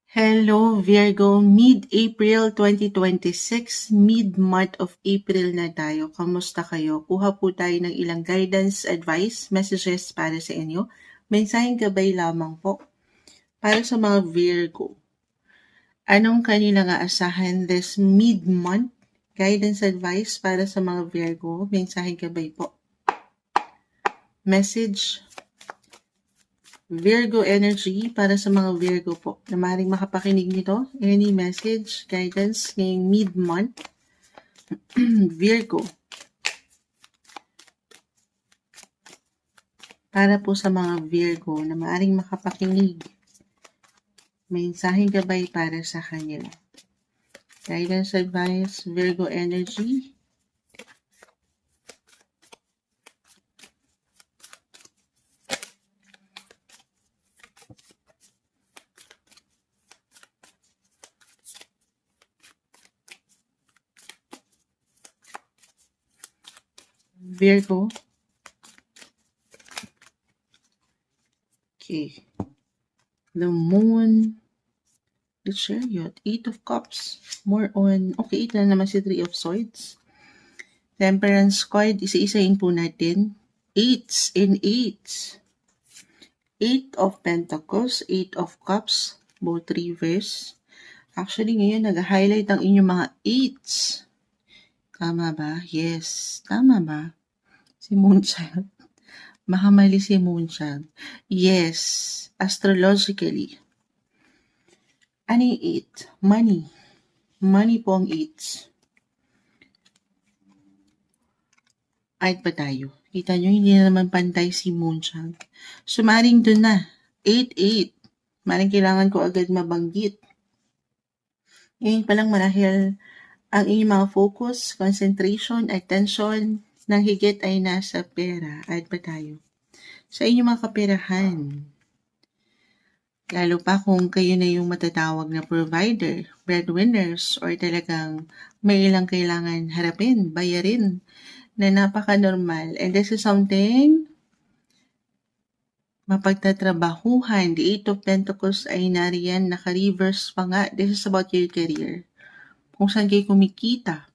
Hello Virgo, mid-April 2026, mid-month of April na tayo. Kamusta kayo? Kuha po tayo ng ilang guidance, advice, messages para sa inyo. Mensaheng gabay lamang po para sa mga Virgo. Anong kanilang aasahan this mid-month? Guidance, advice para sa mga Virgo. Mensaheng gabay po. Message Virgo energy para sa mga Virgo po na maaaring makapakinig nito. Any message, guidance ngayong mid-month. Virgo. Para po sa mga Virgo na maaaring makapakinig. Mensaheng gabay para sa kanila. Guidance, advice, Virgo energy. Virgo. Okay. The Moon. The Chariot. 8 of Cups. More on, okay, ito na naman si 3 of Swords. Temperance card, isa-isain po natin. 8s and 8s. 8 of Pentacles, 8 of Cups, both reverse. Actually, ngayon, nag-highlight ang inyong mga 8s. Tama ba? Yes. Tama ba? Si Moonchild. Baka mali si Moonchild. Yes. Astrologically. Ano yung 8? Money. Money po ang 8s. Kahit pa tayo. Kita nyo, hindi na naman pantay si Moonchild. Sumaring dun na. 8-8. Maring kailangan ko agad mabanggit. Ngayon palang marahil ang inyong mga focus, concentration, attention ng higit ay nasa pera. Kahit pa tayo. Sa inyong mga kaperahan. Lalo pa kung kayo na yung matatawag na provider, breadwinners, or talagang may ilang kailangan harapin, bayarin, na napaka-normal. And this is something mapagtatrabahuhan. The 8 of Pentacles ay nariyan, naka-reverse pa nga. This is about your career. Kung saan kayo kumikita.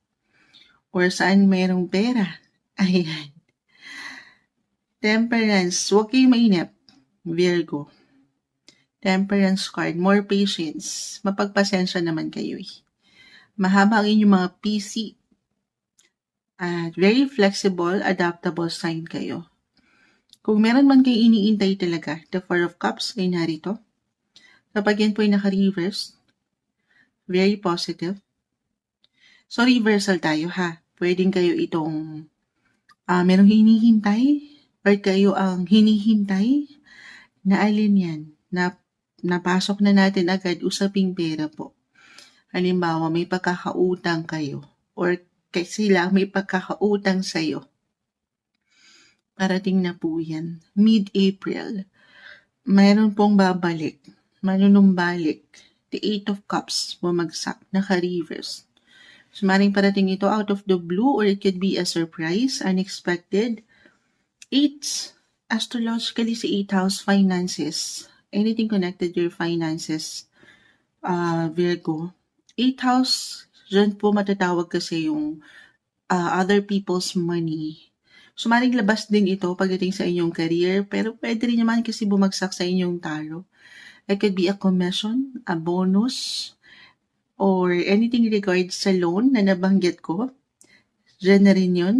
Or saan mayroong pera. Ayan. Temperance. Huwag kayo mainip. Virgo. Temperance card. More patience. Mapagpasensya naman kayo eh. Mahaba ang inyong mga PC. At very flexible, adaptable sign kayo. Kung meron man kayo iniintay talaga, the 4 of Cups ay narito. Kapag yan po ay naka-reverse, very positive. So, reversal tayo ha. Pwedeng kayo itong merong hinihintay or kayo ang hinihintay na alin yan. Napasok na natin agad usaping pera po. Halimbawa, may pagkakautang kayo or sila may pagkakautang sa'yo. Parating na po yan. Mid-April. Mayroon pong babalik. Manunumbalik. The 8 of Cups. Bumagsak. Naka-reverse. So, maring parating ito out of the blue or it could be a surprise, unexpected. 8. Astrologically, si 8 house, finances. Anything connected to your finances, Virgo. 8 house, dyan po matatawag kasi yung other people's money. So, maring labas din ito pagdating sa inyong career, pero pwede rin naman kasi bumagsak sa inyong talo. It could be a commission, a bonus, or anything regards sa loan na nabanggit ko. Diyan na rin yun.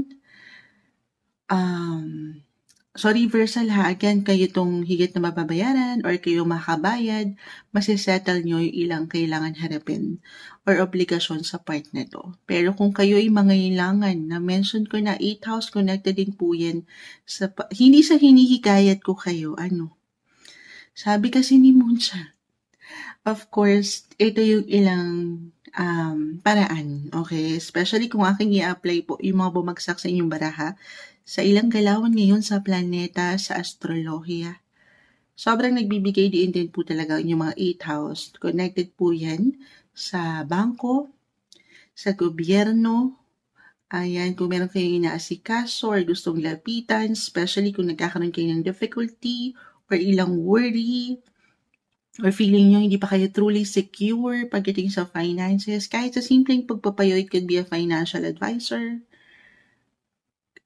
So, reversal ha. Again, kayo itong higit na mababayaran or kayo makabayad, masisettle nyo yung ilang kailangan harapin or obligasyon sa part na to. Pero kung kayo ay mangailangan, na-mention ko na 8 house connected din po yan. Hindi sa hinihikayat ko kayo, sabi kasi ni Moonchild, of course, ito yung ilang paraan, okay? Especially kung aking i-apply po yung mga bumagsak sa inyong baraha, sa ilang galawan ngayon sa planeta, sa astrolohiya. Sobrang nagbibigay din po talaga yung mga 8 house. Connected po yan sa bangko, sa gobyerno. Ayan, kung meron kayong inaasikaso or gustong lapitan, especially kung nagkakaroon kayo ng difficulty or ilang worry, or feeling nyo hindi pa kayo truly secure pagdating sa finances, kahit sa simpleng pagpapayo, it could be a financial advisor,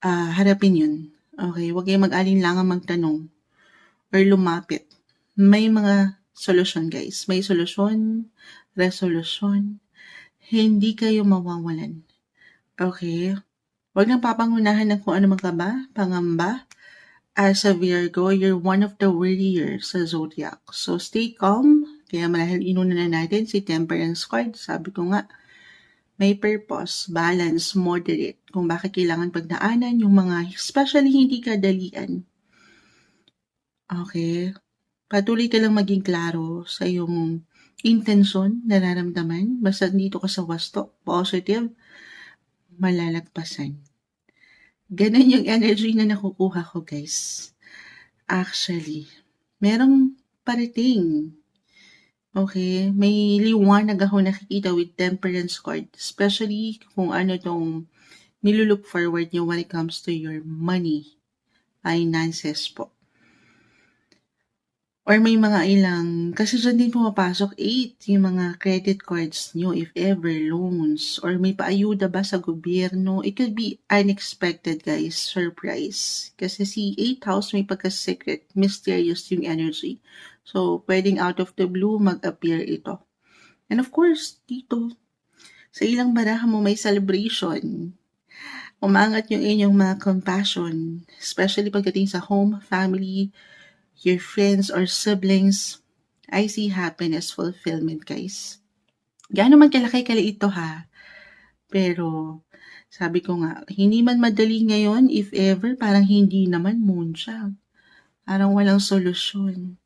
harapin yun. Okay, huwag kayong mag-alinlangang magtanong or lumapit. May mga solusyon guys. May solusyon, resolusyon. Hindi kayo mawawalan. Okay? Huwag nang papangunahan ng kung ano man kaba, pangamba. As a Virgo, you're one of the warriors sa zodiac. So stay calm. Kaya marahil inuna na natin si Temperance card. Sabi ko nga, may purpose, balance, moderate. Kung bakit kailangan pagdaanan yung mga, especially hindi kadalian. Okay? Patuloy ka lang maging klaro sa iyong intensyon, nararamdaman. Basta dito ka sa wasto, positive, malalagpasan. Ganun yung energy na nakukuha ko, guys. Actually, merong parating. Okay? May liwanag ako nakikita with Temperance card. Especially kung ano tong nilulook forward nyo when it comes to your money, finances po. Or may mga ilang, kasi dyan din pumapasok 8 yung mga credit cards nyo if ever, loans, or may paayuda ba sa gobyerno. It could be unexpected guys, surprise. Kasi si 8th house may pagka-secret, mysterious yung energy. So, pwedeng out of the blue mag-appear ito. And of course, dito, sa ilang baraha mo may celebration. Umangat yung inyong mga compassion, especially pagdating sa home, family, your friends or siblings. I see happiness, fulfillment, guys. Gaano man kalaki-kaliit ito ha. Pero, sabi ko nga, hindi man madali ngayon, if ever, parang hindi naman moonshot. Parang walang solusyon.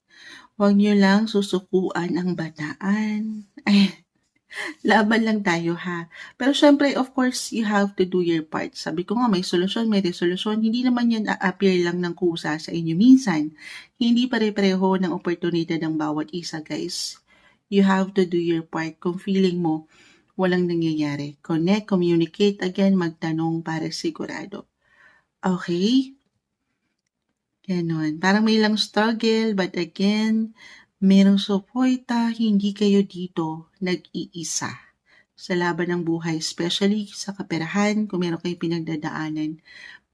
Huwag nyo lang susukuan ang bataan. Ay, laban lang tayo ha. Pero syempre, of course, you have to do your part. Sabi ko nga, may solusyon, may resolusyon. Hindi naman yan a-appear lang ng kusa sa inyo. Minsan, hindi pare-pareho ng oportunidad ng bawat isa, guys. You have to do your part. Kung feeling mo, walang nangyayari. Connect, communicate, again, magtanong para sigurado. Okay? Ganon. Parang may lang struggle, but again, merong suporta, hindi kayo dito nag-iisa sa laban ng buhay, especially sa kaperahan, kung meron kayong pinagdadaanan,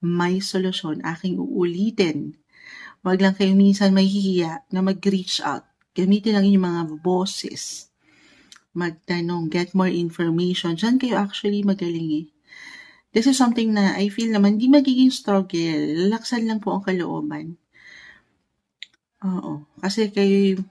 may solusyon. Aking uulitin. Wag lang kayo minsan mahihiya na mag-reach out. Gamitin lang yung mga boses. Magtanong, get more information. Diyan kayo actually magaling eh. This is something na I feel naman di magiging struggle. Laksan lang po ang kalooban. Oo. Kasi kayo,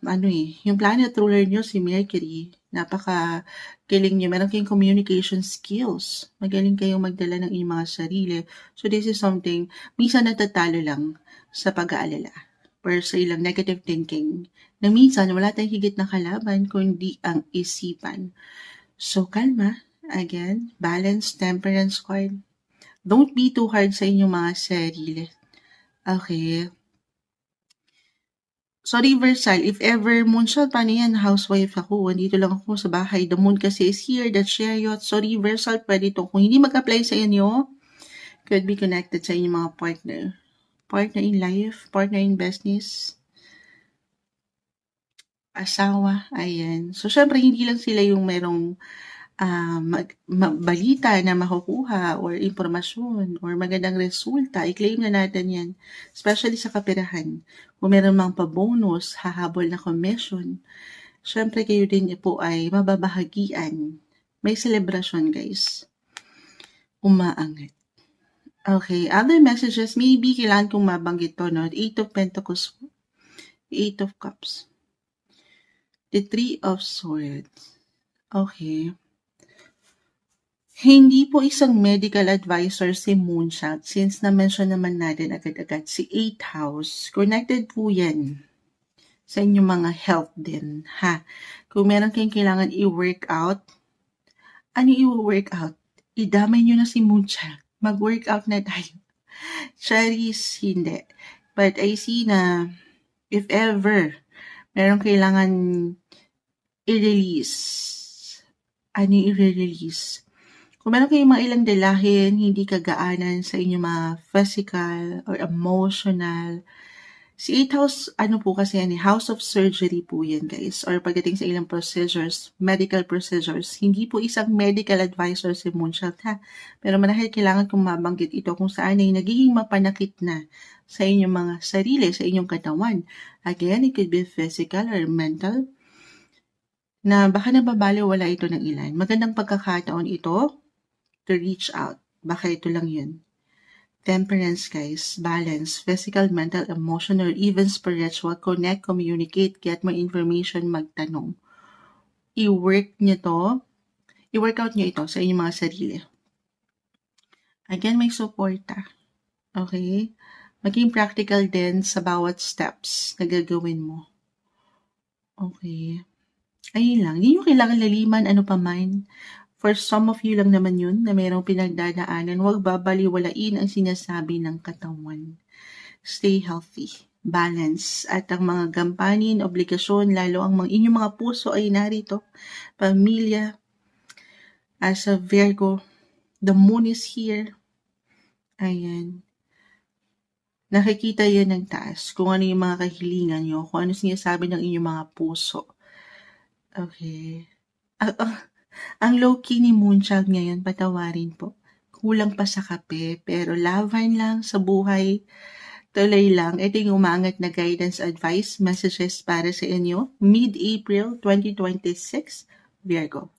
yung planet ruler nyo, si Mercury, napaka-galing nyo. Meron kayong communication skills. Magaling kayong magdala ng inyong mga sarili. So this is something, minsan natatalo lang sa pag-aalala or sa ilang negative thinking na minsan wala tayong higit na kalaban kundi ang isipan. So kalma, again, balance, temperance card. Don't be too hard sa inyong mga sarili. Okay. So, reversal, if ever moonshot, paano yan? Housewife ako, andito lang ako sa bahay. The moon kasi is here, the chariot. So, reversal, pwede ito. Kung hindi mag-apply sa inyo, could be connected sa inyong mga partner. Partner in life, partner in business, asawa, ayan. So, syempre, hindi lang sila yung merong balita na makukuha or impormasyon or magandang resulta, i-claim na natin yan. Especially sa kaperahan. Kung meron mang pa-bonus, hahabol na commission, syempre kayo din po ay mababahagian. May celebration, guys. Umaangat. Okay, other messages, maybe kailangan kong mabanggit to, no? 8 of Pentacles, 8 of Cups, the 3 of Swords. Okay. Hindi po isang medical advisor si Moonshot since na-mention naman natin agad-agad si 8th house. Connected po yan sa inyong mga health din, ha? Kung meron kayong kailangan i-workout, ano i-workout? Idamay nyo na si Moonshot. Mag-workout na tayo. Charis, hindi. But I see na if ever meron kailangan i-release, ano i-release? Kung meron kayong mga ilang dalahin, hindi kagaanan sa inyong mga physical or emotional, Si 8th house, ano po kasi yan, house of surgery po yan guys. Or pagdating sa ilang procedures, medical procedures, hindi po isang medical advisor si Moonchild ha. Pero marahil kailangan kong mabanggit ito kung saan ay nagiging mapanakit na sa inyong mga sarili, sa inyong katawan. Again, it could be physical or mental, na baka nababaliwala ito ng ilan. Magandang pagkakataon ito to reach out. Baka ito lang yun. Temperance, guys. Balance. Physical, mental, emotional, even spiritual. Connect, communicate, get more information, magtanong. I-work out nyo ito sa inyong mga sarili. Again, may suporta. Okay? Maging practical din sa bawat steps na gagawin mo. Okay. Ayun lang. Hindi nyo kailangan laliman ano pa man. For some of you lang naman yun na mayroong pinagdadaanan, huwag babaliwalain ang sinasabi ng katawan. Stay healthy, balance, at ang mga gampanin, obligasyon, lalo ang inyong mga puso ay narito. Pamilya, as a Virgo, the moon is here. Ayan. Nakikita yan ng taas kung ano yung mga kahilingan nyo, kung ano sinasabi ng inyong mga puso. Okay. Ang low-key ni Moonchild ngayon, patawarin po. Kulang pa sa kape, pero laban lang sa buhay. Tuloy lang. Ito yung umangat na guidance advice messages para sa inyo. Mid-April 2026, Virgo.